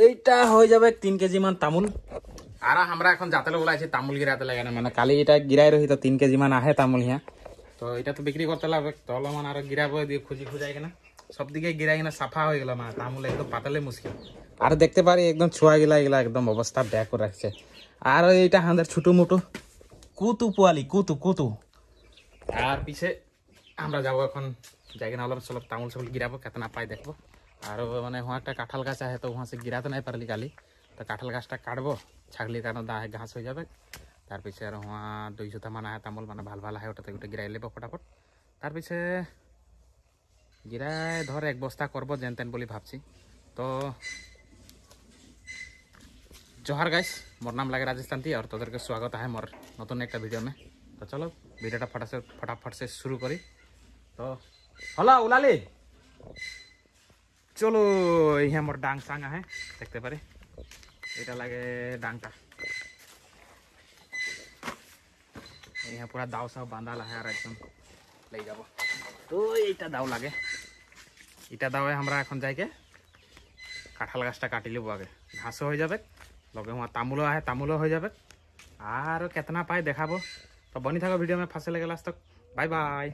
এইটা হয়ে যাবে 3 কেজি মান তামুল। আর আমরা এখন যাতে বলাইছি তামুল গিরাতে লাগে না, মানে কালি এটা গিরাই রহি তো 3 কেজি মান আহে তামুল হিয়া। তো এটা তো বিক্রি করতে লাগবে, তো মান আর গিরাবো দিয়ে খুঁজি খুঁজাই কিনা সব দিকে গিরাই কিনা সাফা হয়ে গেল, মানে তামুল একদম পাতালে মুশকিল। আর দেখতে পারি একদম ছোয়া গিলা এগুলা একদম অবস্থা ব্যাক করে রাখছে। আর এইটা আমাদের ছোটো মোটো কুতু পোয়ালি কুতু কুতু। আর পিছে আমরা যাবো এখন যাই কিনা অলপ সলপ তামুল সামুল গিরাবো, কেতনা পাই দেখবো। আর মানে ওहाँ একটা কাঁঠাল গাছ আছে, তো वहाँ से गिराते नहीं पारली काली, तो काঁঠাল গাছটা কাটবো, ছাগলি কারণ দা ঘাস হয়ে যাবে। তার পিছে আর ওहाँ 200 মান আহে তামুল, মানে ভাল ভাল আহে, ওটাতে ওটা গিরাই লেবো ফটাফট। তার পিছে গিরাই ধর 1 বস্তা করবো যেন তেন বলি ভাবছি। তো जोहार गाइस, मोर नाम लगे राजस्थान थी और तोदर के स्वागत है मोर नतून एक वीडियो में। तो चलो वीडियो फटाफट से शुरू करी। तो हला उलाली चलो यहाँ मोर डांग सांग है देखते पारे, এটা লাগে ডাংটা। यहाँ पूरा दाव सब बांधाल है और एकदम ले যাব। তো এইটা দাও লাগে, এটা দাওয়ে আমরা এখন যাইকে কাঁঠাল গাছটা কাটি লিব, আগে ঘাসও হয়ে যাবে, लगे वहाँ तामुलो है तामुलो हो जाए। और कितना पाए देखाबो। तो बनी थको वीडियो में फंसे लगे लास्ट तक। Bye bye.